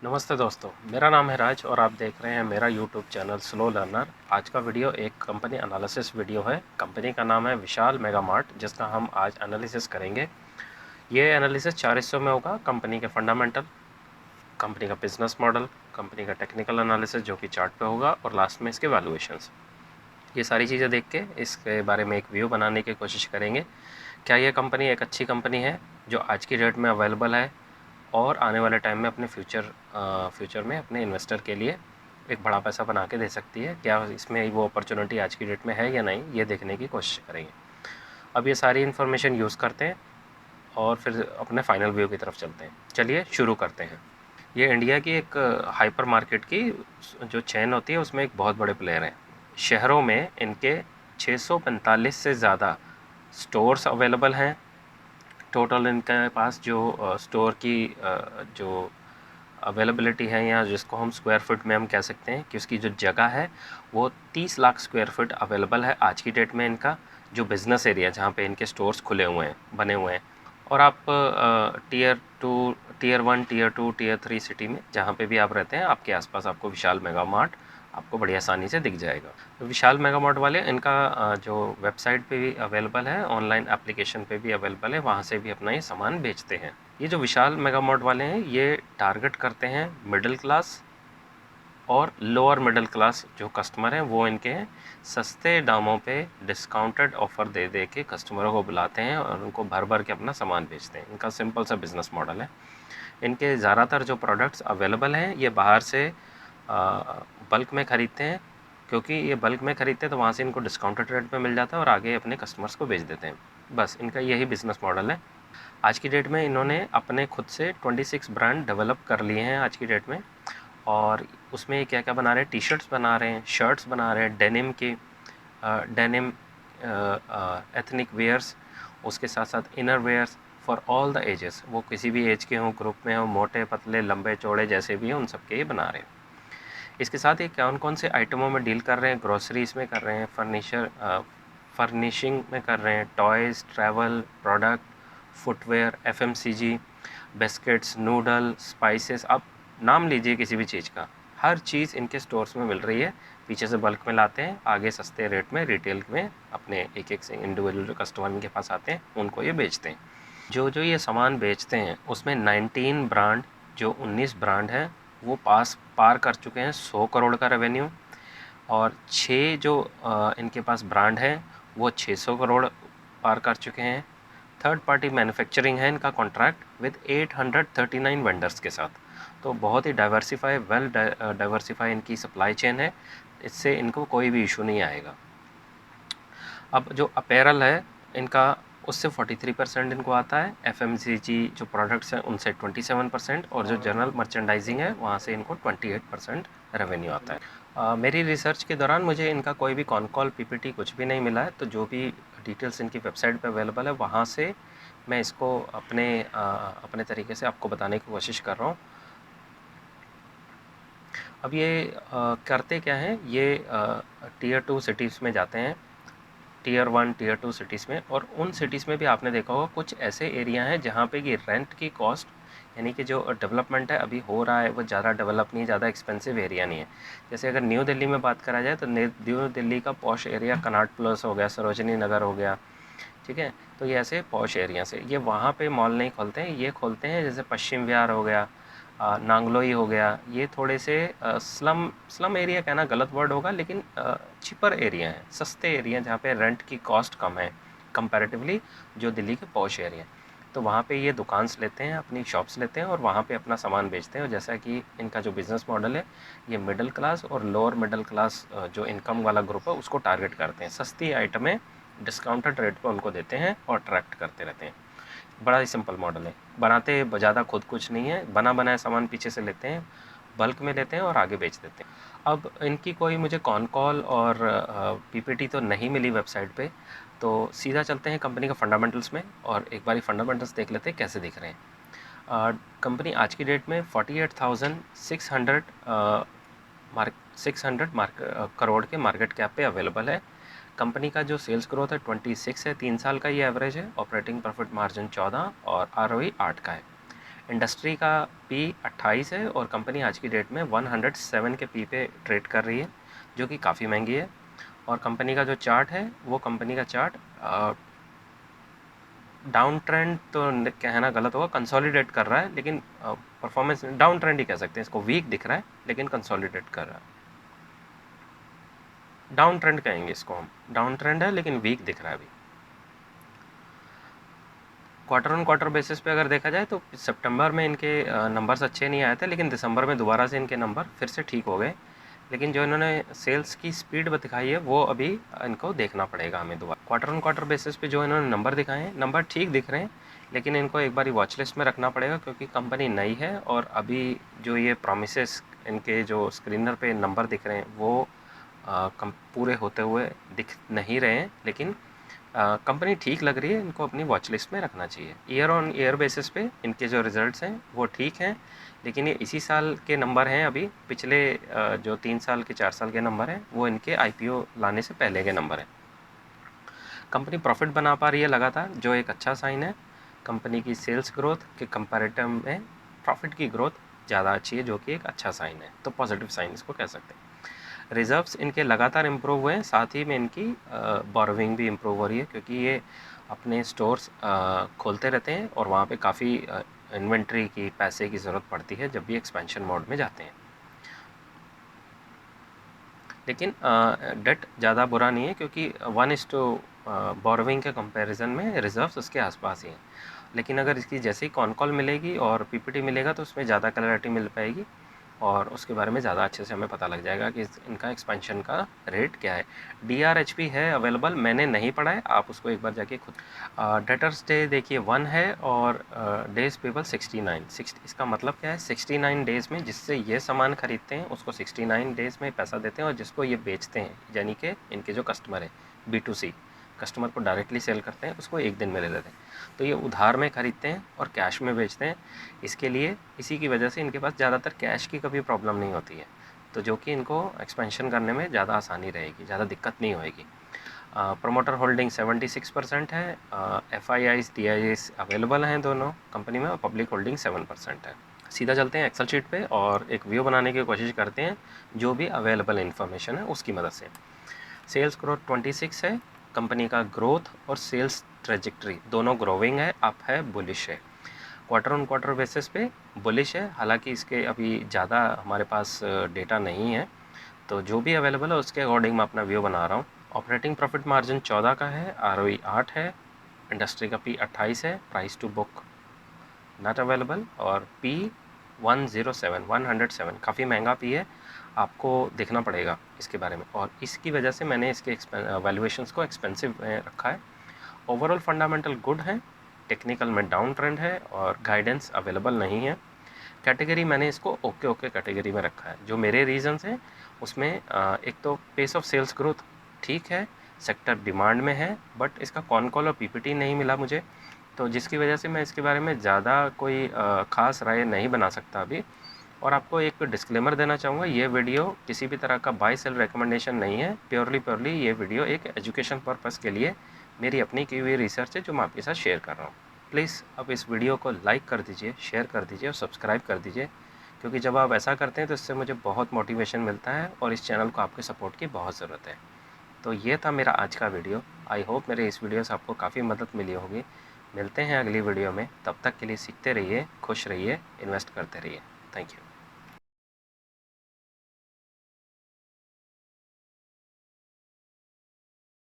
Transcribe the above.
नमस्ते दोस्तों, मेरा नाम है राज और आप देख रहे हैं मेरा यूट्यूब चैनल स्लो लर्नर। आज का वीडियो एक कंपनी एनालिसिस वीडियो है। कंपनी का नाम है विशाल मेगा मार्ट, जिसका हम आज एनालिसिस करेंगे। ये एनालिसिस 4 हिस्सों में होगा। कंपनी के फंडामेंटल, कंपनी का बिजनेस मॉडल, कंपनी का टेक्निकल एनालिसिस जो कि चार्ट पे होगा, और लास्ट में इसके वैल्यूएशंस। ये सारी चीज़ें देख के इसके बारे में एक व्यू बनाने की कोशिश करेंगे। क्या ये कंपनी एक अच्छी कंपनी है जो आज की डेट में अवेलेबल है और आने वाले टाइम में अपने फ्यूचर में अपने इन्वेस्टर के लिए एक बड़ा पैसा बना के दे सकती है? क्या इसमें वो अपॉर्चुनिटी आज की डेट में है या नहीं, ये देखने की कोशिश करेंगे। अब ये सारी इन्फॉर्मेशन यूज़ करते हैं और फिर अपने फाइनल व्यू की तरफ चलते हैं। चलिए शुरू करते हैं। ये इंडिया की एक हाइपर मार्केट की जो चेन होती है उसमें एक बहुत बड़े प्लेयर हैं। शहरों में इनके 645 से ज़्यादा स्टोर्स अवेलेबल हैं। टोटल इनके पास जो स्टोर की जो अवेलेबिलिटी है, या जिसको हम स्क्वायर फुट में हम कह सकते हैं कि उसकी जो जगह है वो 30 लाख स्क्वायर फुट अवेलेबल है आज की डेट में। इनका जो बिज़नेस एरिया जहाँ पे इनके स्टोर्स खुले हुए हैं, बने हुए हैं, और आप tier 2, tier 1, tier 2, tier 3 city में जहाँ पे भी आप रहते हैं, आपके आसपास आपको विशाल मेगा मार्ट आपको बड़ी आसानी से दिख जाएगा। तो विशाल मेगा मार्ट वाले इनका जो वेबसाइट पे भी अवेलेबल है, ऑनलाइन एप्लीकेशन पे भी अवेलेबल है, वहाँ से भी अपना ये सामान बेचते हैं। ये जो विशाल मेगा मार्ट वाले हैं ये टारगेट करते हैं मिडिल क्लास और लोअर मिडिल क्लास जो कस्टमर हैं, वो इनके हैं। सस्ते दामों पे डिस्काउंटेड ऑफ़र दे दे के कस्टमरों को बुलाते हैं और उनको भर भर के अपना सामान बेचते हैं। इनका सिंपल सा बिज़नेस मॉडल है। इनके ज़्यादातर जो प्रोडक्ट्स अवेलेबल हैं ये बाहर से बल्क में ख़रीदते हैं, क्योंकि ये बल्क में ख़रीदते हैं तो वहाँ से इनको डिस्काउंटेड रेट पे मिल जाता है और आगे अपने कस्टमर्स को बेच देते हैं। बस इनका यही बिज़नेस मॉडल है। आज की डेट में इन्होंने अपने खुद से 26 ब्रांड डेवलप कर लिए हैं आज की डेट में। और उसमें क्या-क्या बना रहे हैं, टी-शर्ट्स बना रहे हैं, शर्ट्स बना रहे हैं, डेनिम की डेनिम एथनिक वेयर्स, उसके साथ-साथ inner wears for all the ages. वो किसी भी एज के हों, ग्रुप में हों, मोटे, पतले, लंबे, चौड़े जैसे भी हों, उन सबके ये बना रहे हैं। इसके साथ ही कौन-कौन से आइटमों में डील कर रहे हैं, ग्रोसरीज़ में कर रहे हैं, फर्निशिंग में कर रहे हैं, toys, travel, product, footwear, FMCG, biscuits, noodle, spices, आप नाम लीजिए किसी भी चीज़ का, हर चीज़ इनके स्टोर्स में मिल रही है। पीछे से बल्क में लाते हैं, आगे सस्ते रेट में रिटेल में अपने एक-एक से इंडिविजुअल जो कस्टमर इनके पास आते हैं उनको ये बेचते हैं। जो ये सामान बेचते हैं उसमें 19 ब्रांड, जो 19 ब्रांड हैं, वो पार कर चुके हैं 100 करोड़ का रेवेन्यू। और 6 जो इनके पास ब्रांड हैं वो 600 करोड़ पार कर चुके हैं। थर्ड पार्टी मैन्युफैक्चरिंग है इनका कॉन्ट्रैक्ट विद 839 वेंडर्स के साथ। तो बहुत ही डाइवर्सिफाई इनकी सप्लाई चेन है। इससे इनको कोई भी इशू नहीं आएगा। अब जो अपैरल है इनका, उससे 43% इनको आता है। एफएमसीजी जो प्रोडक्ट्स हैं उनसे 27%, और जो जनरल मर्चेंडाइजिंग है वहाँ से इनको 28% रेवेन्यू आता है। मेरी रिसर्च के दौरान मुझे इनका कोई भी कॉन कॉल पीपीटी कुछ भी नहीं मिला है, तो जो भी डिटेल्स इनकी वेबसाइट पे अवेलेबल है वहाँ से मैं इसको अपने तरीके से आपको बताने की कोशिश कर रहा हूँ। अब ये करते क्या हैं, ये टीयर 2 सिटीज़ में जाते हैं, टीयर 1, टीयर 2 सिटीज़ में। और उन सिटीज़ में भी आपने देखा होगा कुछ ऐसे एरिया हैं जहाँ पे कि रेंट की कॉस्ट, यानी कि जो डेवलपमेंट है अभी हो रहा है वो ज़्यादा डेवलप नहीं, ज़्यादा एक्सपेंसिव एरिया नहीं है। जैसे अगर न्यू दिल्ली में बात करा जाए तो न्यू दिल्ली का पॉश एरिया कनॉट प्लेस हो गया, सरोजनी नगर हो गया, ठीक है। तो ये ऐसे पॉश एरिया से ये वहाँ पे मॉल नहीं खोलते हैं, ये खोलते हैं जैसे पश्चिम विहार हो गया, नांगलोई हो गया। ये थोड़े से स्लम एरिया कहना गलत वर्ड होगा, लेकिन चिपर एरिया हैं, सस्ते एरिया जहाँ पे रेंट की कॉस्ट कम है कंपैरेटिवली जो दिल्ली के पॉश एरिया। तो वहाँ पे ये दुकान्स लेते हैं, अपनी शॉप्स लेते हैं और वहाँ पे अपना सामान बेचते हैं। और जैसा कि इनका जो बिज़नेस मॉडल है, ये मिडिल क्लास और लोअर मिडिल क्लास जो इनकम वाला ग्रुप है उसको टारगेट करते हैं। सस्ती आइटमें डिस्काउंटेड रेट पे उनको देते हैं और अट्रैक्ट करते रहते हैं। बड़ा ही सिंपल मॉडल है। बनाते ज़्यादा खुद कुछ नहीं है, बना बनाया सामान पीछे से लेते हैं, बल्क में लेते हैं और आगे बेच देते हैं। अब इनकी कोई मुझे कॉन कॉल और पीपीटी तो नहीं मिली वेबसाइट पे, तो सीधा चलते हैं कंपनी का फंडामेंटल्स में और एक बारी फंडामेंटल्स देख लेते हैं कैसे दिख रहे हैं। कंपनी आज की डेट में 48,600 करोड़ के मार्केट कैप पे अवेलेबल है। कंपनी का जो सेल्स ग्रोथ है 26 है, 3 साल का ये एवरेज है। ऑपरेटिंग प्रॉफिट मार्जिन 14 और आरओई 8 का है। इंडस्ट्री का पी 28 है और कंपनी आज की डेट में 107 के पी पे ट्रेड कर रही है, जो कि काफ़ी महंगी है। और कंपनी का जो चार्ट है वो कंपनी का चार्ट डाउन ट्रेंड तो कहना गलत होगा, कंसोलिडेट कर रहा है, लेकिन परफॉर्मेंस डाउन ट्रेंड ही कह सकते हैं इसको, वीक दिख रहा है लेकिन कंसोलिडेट कर रहा है। डाउन ट्रेंड कहेंगे इसको हम, डाउन ट्रेंड है लेकिन वीक दिख रहा है अभी। क्वार्टर ऑन क्वार्टर बेसिस पे अगर देखा जाए तो सितंबर में इनके नंबर्स अच्छे नहीं आए थे, लेकिन दिसंबर में दोबारा से इनके नंबर फिर से ठीक हो गए। लेकिन जो इन्होंने सेल्स की स्पीड दिखाई है वो अभी इनको देखना पड़ेगा हमें दोबारा। क्वार्टर ऑन क्वार्टर बेसिस पे जो इन्होंने नंबर दिखाए हैं, नंबर ठीक दिख रहे हैं, लेकिन इनको एक बार वॉच लिस्ट में रखना पड़ेगा, क्योंकि कंपनी नई है और अभी जो ये प्रॉमिसेस इनके जो स्क्रीनर पे नंबर दिख रहे हैं वो पूरे होते हुए दिख नहीं रहे हैं। लेकिन कंपनी ठीक लग रही है, इनको अपनी वॉच लिस्ट में रखना चाहिए। ईयर ऑन ईयर बेसिस पे इनके जो रिज़ल्ट्स हैं वो ठीक हैं, लेकिन ये इसी साल के नंबर हैं। अभी पिछले जो 3 साल के 4 साल के नंबर हैं वो इनके आईपीओ लाने से पहले के नंबर हैं। कंपनी प्रॉफिट बना पा रही है लगातार, जो एक अच्छा साइन है। कंपनी की सेल्स ग्रोथ के कंपैरेटिव में प्रॉफिट की ग्रोथ ज़्यादा अच्छी है, जो कि एक अच्छा साइन है, तो पॉजिटिव साइन इसको कह सकते हैं। रिज़र्व्स इनके लगातार इम्प्रूव हुए हैं, साथ ही में इनकी बोरोविंग भी इम्प्रूव हो रही है, क्योंकि ये अपने स्टोर्स खोलते रहते हैं और वहाँ पे काफ़ी इन्वेंट्री की, पैसे की ज़रूरत पड़ती है जब भी एक्सपेंशन मोड में जाते हैं। लेकिन डेट ज़्यादा बुरा नहीं है, क्योंकि 1:2 बोरोविंग के कंपैरिजन में रिज़र्व्स उसके आसपास ही हैं। लेकिन अगर इसकी जैसे ही कॉन कॉल मिलेगी और पीपीटी मिलेगा तो उसमें ज़्यादा क्लैरिटी मिल पाएगी और उसके बारे में ज़्यादा अच्छे से हमें पता लग जाएगा कि इनका एक्सपेंशन का रेट क्या है। DRHP है अवेलेबल, मैंने नहीं पढ़ा है, आप उसको एक बार जाके खुद। डेटर्स डे देखिए 1 है और डेज पेबल 69। इसका मतलब क्या है, 69 डेज़ में जिससे ये सामान खरीदते हैं उसको 69 डेज़ में पैसा देते हैं, और जिसको ये बेचते हैं यानी कि इनके जो कस्टमर है B2C कस्टमर को डायरेक्टली सेल करते हैं, उसको 1 दिन में ले लेते हैं। तो ये उधार में खरीदते हैं और कैश में बेचते हैं। इसके लिए इसी की वजह से इनके पास ज़्यादातर कैश की कभी प्रॉब्लम नहीं होती है, तो जो कि इनको एक्सपेंशन करने में ज़्यादा आसानी रहेगी, ज़्यादा दिक्कत नहीं होएगी। प्रमोटर होल्डिंग 76% है। FIIs DIIs अवेलेबल हैं दोनों कंपनी में, और पब्लिक होल्डिंग 7% है। सीधा चलते हैं एक्सेल शीट पे और एक व्यू बनाने की कोशिश करते हैं जो भी अवेलेबल इन्फॉर्मेशन है उसकी मदद से। सेल्स ग्रोथ 26 है। कंपनी का ग्रोथ और सेल्स ट्रेजेक्ट्री दोनों ग्रोविंग है, अप है, बुलिश है। क्वार्टर ऑन क्वार्टर बेसिस पे बुलिश है, हालांकि इसके अभी ज़्यादा हमारे पास डेटा नहीं है, तो जो भी अवेलेबल है उसके अकॉर्डिंग मैं अपना व्यू बना रहा हूँ। ऑपरेटिंग प्रॉफिट मार्जिन 14 का है, ROE 8 है, इंडस्ट्री का P 28 है, price to book not available, और P 107 काफ़ी महंगा P है, आपको देखना पड़ेगा इसके बारे में, और इसकी वजह से मैंने इसके वैल्यूएशंस को एक्सपेंसिव में रखा है। ओवरऑल फंडामेंटल गुड है, टेक्निकल में डाउन ट्रेंड है और गाइडेंस अवेलेबल नहीं है। कैटेगरी मैंने इसको ओके कैटेगरी में रखा है। जो मेरे रीजंस हैं उसमें एक तो पेस ऑफ सेल्स ग्रोथ ठीक है, सेक्टर डिमांड में है, बट इसका कॉन कॉल और पीपीटी नहीं मिला मुझे, तो जिसकी वजह से मैं इसके बारे में ज़्यादा कोई ख़ास राय नहीं बना सकता अभी। और आपको एक डिस्क्लेमर देना चाहूँगा, ये वीडियो किसी भी तरह का बाय सेल रिकमेंडेशन नहीं है, प्योरली ये वीडियो एक एजुकेशन पर्पज़ के लिए मेरी अपनी की हुई रिसर्च है जो मैं आपके साथ शेयर कर रहा हूँ। प्लीज़ आप इस वीडियो को लाइक कर दीजिए, शेयर कर दीजिए और सब्सक्राइब कर दीजिए, क्योंकि जब आप ऐसा करते हैं तो इससे मुझे बहुत मोटिवेशन मिलता है और इस चैनल को आपके सपोर्ट की बहुत ज़रूरत है। तो ये था मेरा आज का वीडियो। आई होप मेरे इस वीडियो से आपको काफ़ी मदद मिली होगी। मिलते हैं अगली वीडियो में, तब तक के लिए सीखते रहिए, खुश रहिए, इन्वेस्ट करते रहिए। Thank you.